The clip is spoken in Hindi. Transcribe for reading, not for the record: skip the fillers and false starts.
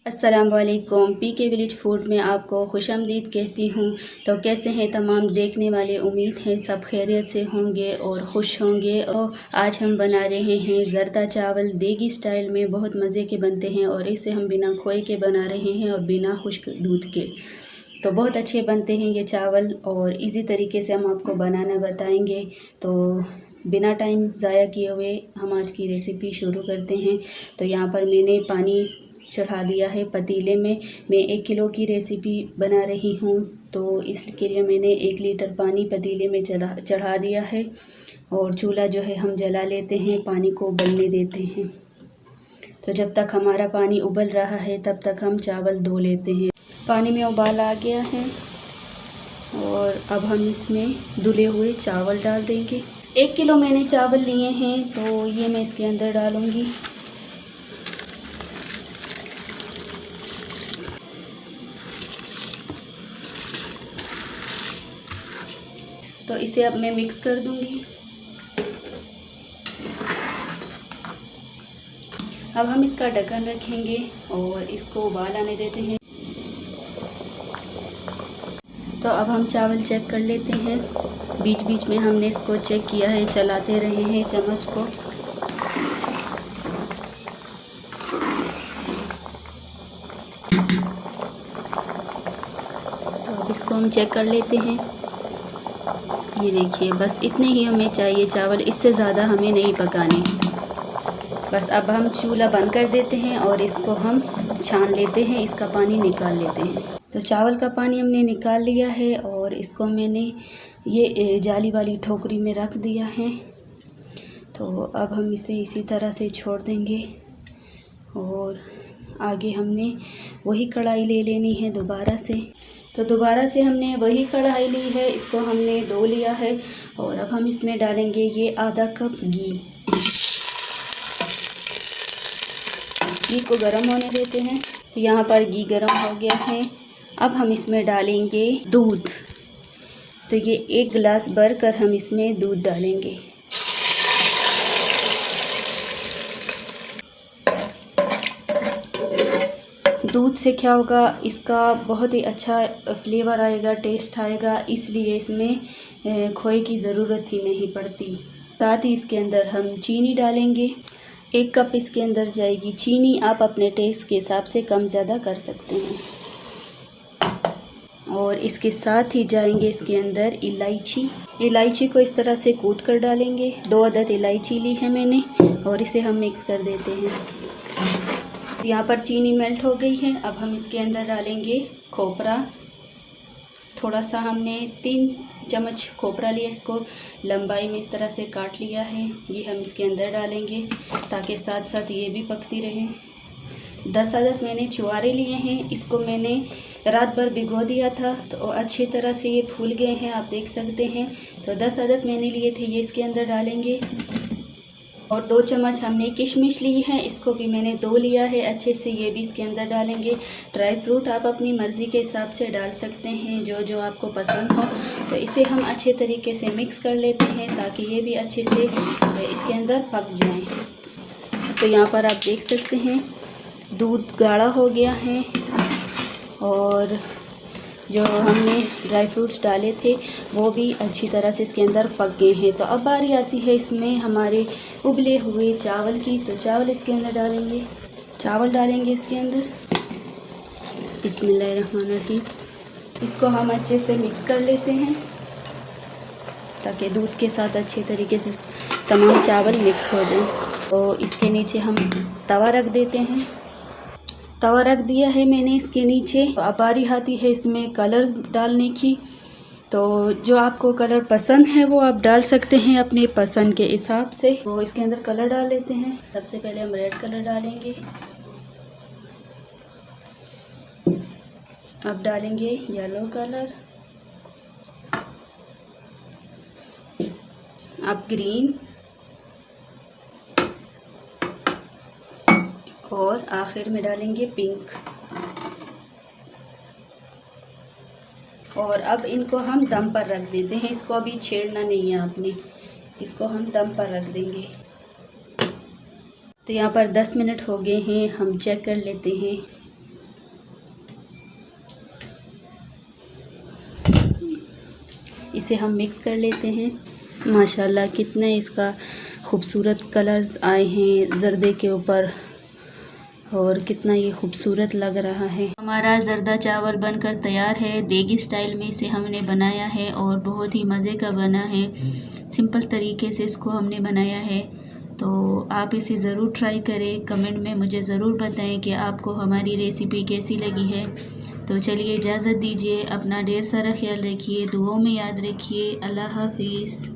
अस्सलाम वालेकुम। पीके विलेज फूड में आपको खुशामदीद कहती हूँ। तो कैसे हैं तमाम देखने वाले, उम्मीद है सब खैरियत से होंगे और खुश होंगे। और आज हम बना रहे हैं ज़रदा चावल देगी स्टाइल में, बहुत मज़े के बनते हैं और इसे हम बिना खोए के बना रहे हैं और बिना खुश्क दूध के। तो बहुत अच्छे बनते हैं ये चावल और इजी तरीके से हम आपको बनाना बताएंगे। तो बिना टाइम ज़ाया किए हुए हम आज की रेसिपी शुरू करते हैं। तो यहाँ पर मैंने पानी चढ़ा दिया है पतीले में। मैं 1 किलो की रेसिपी बना रही हूँ, तो इसके लिए मैंने 1 लीटर पानी पतीले में चढ़ा दिया है। और चूल्हा जो है हम जला लेते हैं, पानी को उबलने देते हैं। तो जब तक हमारा पानी उबल रहा है तब तक हम चावल धो लेते हैं। पानी में उबाल आ गया है और अब हम इसमें धुले हुए चावल डाल देंगे। 1 किलो मैंने चावल लिए हैं, तो ये मैं इसके अंदर डालूँगी। तो इसे अब मैं मिक्स कर दूंगी। अब हम इसका ढक्कन रखेंगे और इसको उबाल आने देते हैं। तो अब हम चावल चेक कर लेते हैं। बीच बीच में हमने इसको चेक किया है, चलाते रहे हैं चम्मच को। तो अब इसको हम चेक कर लेते हैं। ये देखिए, बस इतने ही हमें चाहिए चावल, इससे ज़्यादा हमें नहीं पकाने। बस अब हम चूल्हा बंद कर देते हैं और इसको हम छान लेते हैं, इसका पानी निकाल लेते हैं। तो चावल का पानी हमने निकाल लिया है और इसको मैंने ये जाली वाली टोकरी में रख दिया है। तो अब हम इसे इसी तरह से छोड़ देंगे और आगे हमने वही कढ़ाई ले लेनी है दोबारा से। तो दोबारा से हमने वही कढ़ाई ली है, इसको हमने धो लिया है और अब हम इसमें डालेंगे ये आधा कप घी। घी को गर्म होने देते हैं। तो यहाँ पर घी गर्म हो गया है। अब हम इसमें डालेंगे दूध। तो ये 1 गिलास भर कर हम इसमें दूध डालेंगे। दूध से क्या होगा, इसका बहुत ही अच्छा फ्लेवर आएगा, टेस्ट आएगा, इसलिए इसमें खोए की ज़रूरत ही नहीं पड़ती। साथ ही इसके अंदर हम चीनी डालेंगे। 1 कप इसके अंदर जाएगी चीनी। आप अपने टेस्ट के हिसाब से कम ज़्यादा कर सकते हैं। और इसके साथ ही जाएंगे इसके अंदर इलायची। इलायची को इस तरह से कूट कर डालेंगे। 2 अदद इलायची ली है मैंने और इसे हम मिक्स कर देते हैं। यहाँ पर चीनी मेल्ट हो गई है। अब हम इसके अंदर डालेंगे खोपरा। थोड़ा सा हमने 3 चम्मच खोपरा लिया, इसको लंबाई में इस तरह से काट लिया है। ये हम इसके अंदर डालेंगे ताकि साथ साथ ये भी पकती रहे। 10 अदद मैंने चुआरे लिए हैं, इसको मैंने रात भर भिगो दिया था, तो अच्छी तरह से ये फूल गए हैं, आप देख सकते हैं। तो 10 अदद मैंने लिए थे, ये इसके अंदर डालेंगे। और 2 चम्मच हमने किशमिश ली है, इसको भी मैंने धो लिया है अच्छे से, ये भी इसके अंदर डालेंगे। ड्राई फ्रूट आप अपनी मर्ज़ी के हिसाब से डाल सकते हैं, जो जो आपको पसंद हो। तो इसे हम अच्छे तरीके से मिक्स कर लेते हैं ताकि ये भी अच्छे से इसके अंदर पक जाएं। तो यहाँ पर आप देख सकते हैं दूध गाढ़ा हो गया है और जो हमने ड्राई फ्रूट्स डाले थे वो भी अच्छी तरह से इसके अंदर पक गए हैं। तो अब बारी आती है इसमें हमारे उबले हुए चावल की। तो चावल इसके अंदर डालेंगे, चावल डालेंगे इसके अंदर। बिस्मिल्लाहिर्रहमानिर्रहीम। इसको हम अच्छे से मिक्स कर लेते हैं ताकि दूध के साथ अच्छे तरीके से तमाम चावल मिक्स हो जाएं। तो इसके नीचे हम तवा रख देते हैं। तवा रख दिया है मैंने इसके नीचे। तो अब बारी आती है इसमें कलर डालने की। तो जो आपको कलर पसंद है वो आप डाल सकते हैं अपने पसंद के हिसाब से। तो इसके अंदर कलर डाल लेते हैं। सबसे पहले हम रेड कलर डालेंगे, अब डालेंगे येलो कलर, अब ग्रीन और आखिर में डालेंगे पिंक। और अब इनको हम दम पर रख देते हैं। इसको अभी छेड़ना नहीं है आपने, इसको हम दम पर रख देंगे। तो यहाँ पर 10 मिनट हो गए हैं, हम चेक कर लेते हैं। इसे हम मिक्स कर लेते हैं। माशाल्लाह कितने इसका खूबसूरत कलर्स आए हैं ज़र्दे के ऊपर और कितना ये खूबसूरत लग रहा है। हमारा ज़र्दा चावल बनकर तैयार है। देगी स्टाइल में इसे हमने बनाया है और बहुत ही मज़े का बना है। सिंपल तरीके से इसको हमने बनाया है, तो आप इसे ज़रूर ट्राई करें। कमेंट में मुझे ज़रूर बताएं कि आपको हमारी रेसिपी कैसी लगी है। तो चलिए इजाज़त दीजिए, अपना ढेर सारा ख्याल रखिए, दुआओं में याद रखिए। अल्लाह हाफिज़।